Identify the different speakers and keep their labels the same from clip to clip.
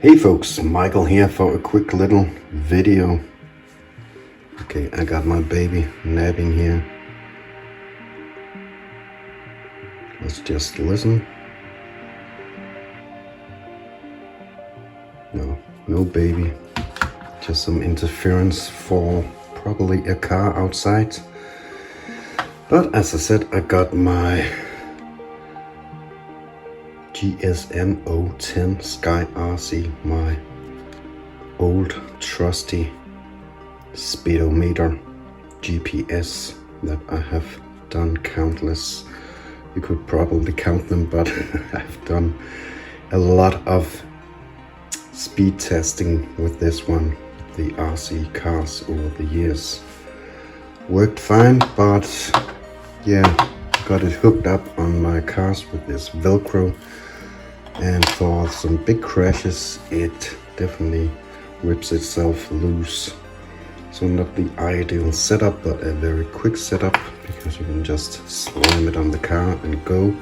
Speaker 1: Hey folks, Michael here for a quick little video. Okay, I got my baby napping here. Let's just listen. No baby, just some interference for probably a car outside. But as I said, I got my GSM 010 SkyRC, my old trusty speedometer GPS that I have done countless. You could probably count them, but I've done a lot of speed testing with this one, the RC cars over the years. Worked fine, but yeah, got it hooked up on my cars with this Velcro, and for some big crashes it definitely rips itself loose. So not the ideal setup, but a very quick setup, because you can just slam it on the car and go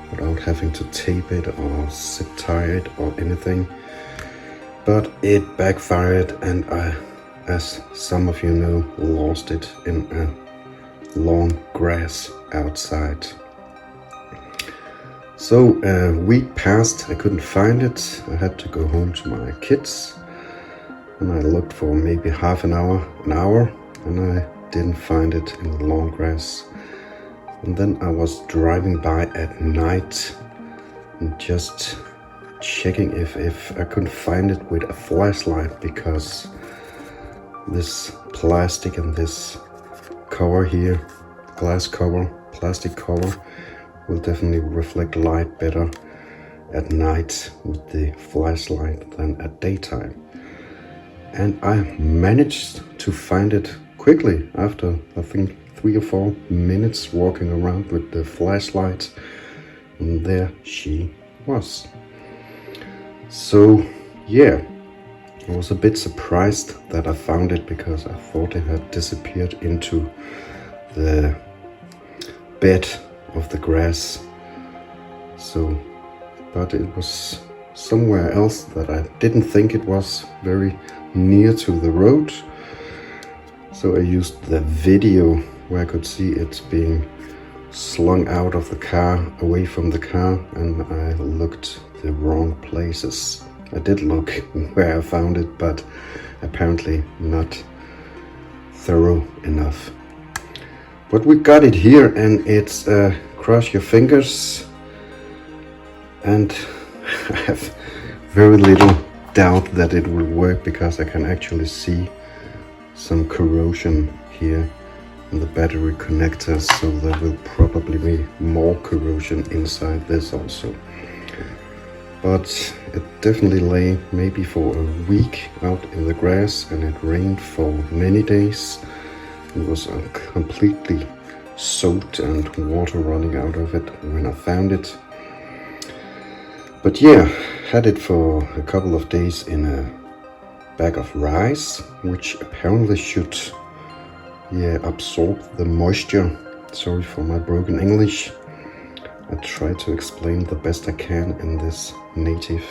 Speaker 1: without having to tape it or zip tie it or anything. But it backfired, and I, as some of you know, lost it in a long grass outside. So a week passed, I couldn't find it. I had to go home to my kids, and I looked for maybe half an hour, and I didn't find it in the long grass. And then I was driving by at night and just checking if I couldn't find it with a flashlight, because this plastic and this cover here, glass cover, plastic cover, will definitely reflect light better at night with the flashlight than at daytime. And I managed to find it quickly after, I think, 3 or 4 minutes walking around with the flashlight, and there she was. So yeah, I was a bit surprised that I found it, because I thought it had disappeared into the bed of the grass. So, but it was somewhere else that I didn't think it was, very near to the road. So I used the video where I could see it being slung out of the car, away from the car, and I looked the wrong places. I did look where I found it, but apparently not thorough enough. But we got it here, and it's cross your fingers, and I have very little doubt that it will work, because I can actually see some corrosion here in the battery connector, so there will probably be more corrosion inside this also. But it definitely lay maybe for a week out in the grass, and it rained for many days. It was completely soaked and water running out of it when I found it. But yeah, had it for a couple of days in a bag of rice, which apparently should absorb the moisture. Sorry for my broken English. I try to explain the best I can in this native,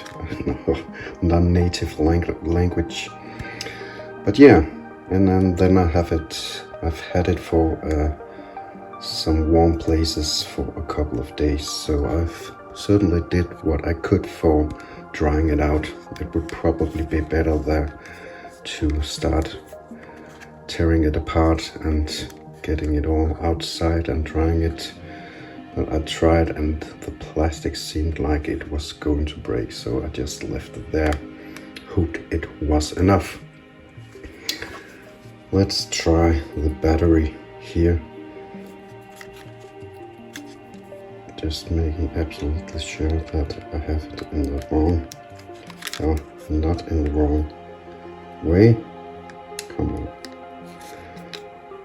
Speaker 1: non-native language. But yeah, and then I've had it for some warm places for a couple of days. So I've certainly did what I could for drying it out. It would probably be better there to start tearing it apart and getting it all outside and drying it. But I tried, and the plastic seemed like it was going to break, so I just left it there. Hoped it was enough. Let's try the battery here. Just making absolutely sure that I have it in the wrong, or not in the wrong way. Come on.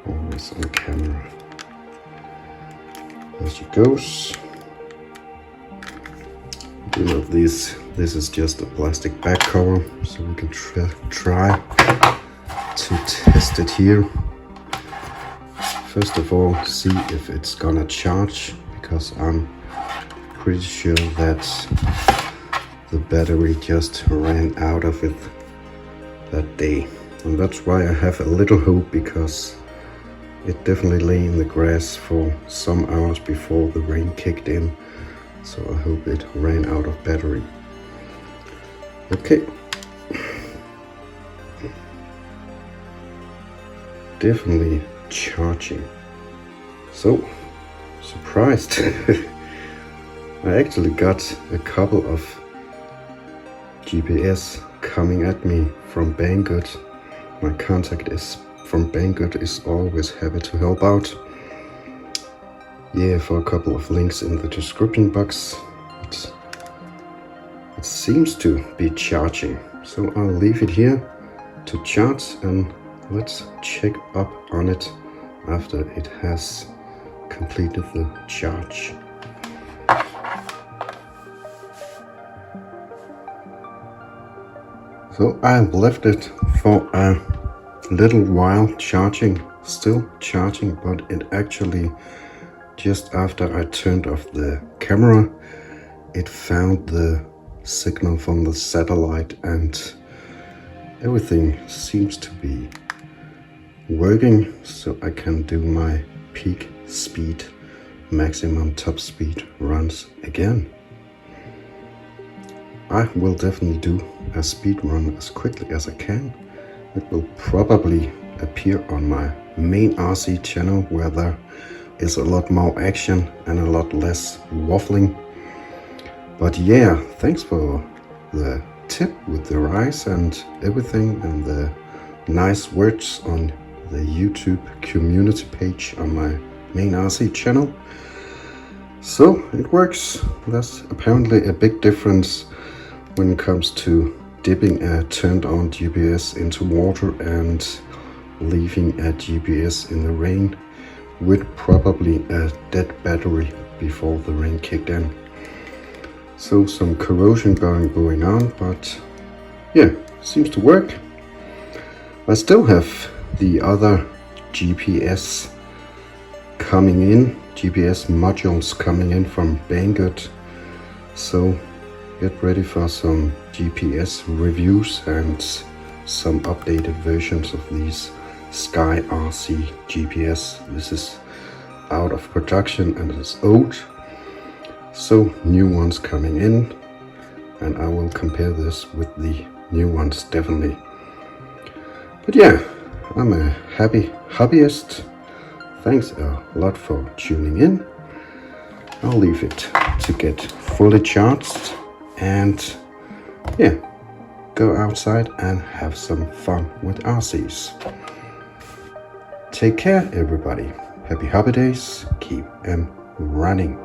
Speaker 1: Always on camera. There she goes. You know, this is just a plastic back cover, so we can try to test it here. First of all, see if it's gonna charge, because I'm pretty sure that the battery just ran out of it that day. And that's why I have a little hope, because it definitely lay in the grass for some hours before the rain kicked in. So I hope it ran out of battery. Okay. Definitely charging. So, surprised. I actually got a couple of GPS coming at me from Banggood. My contact is from Banggood is always happy to help out. Yeah, for a couple of links in the description box. It seems to be charging, so I'll leave it here to charge, and let's check up on it after it has completed the charge. So I've left it for a little while charging, still charging, but it actually, just after I turned off the camera, it found the signal from the satellite and everything seems to be working, so I can do my peak speed, maximum top speed runs again. I will definitely do a speed run as quickly as I can. It will probably appear on my main RC channel, where there is a lot more action and a lot less waffling. But yeah, thanks for the tip with the rice and everything, and the nice words on the YouTube community page on my main RC channel. So it works. That's apparently a big difference when it comes to dipping a turned on GPS into water and leaving a GPS in the rain with probably a dead battery before the rain kicked in. So some corrosion going on, but yeah, seems to work. I still have the other GPS coming in, GPS modules coming in from Banggood. So get ready for some GPS reviews and some updated versions of these SkyRC GPS. This is out of production and it's old, so new ones coming in, and I will compare this with the new ones definitely. But yeah, I'm a happy hobbyist. Thanks a lot for tuning in. I'll leave it to get fully charged and yeah, go outside and have some fun with RCs. Take care everybody. Happy hobby days. Keep 'em running.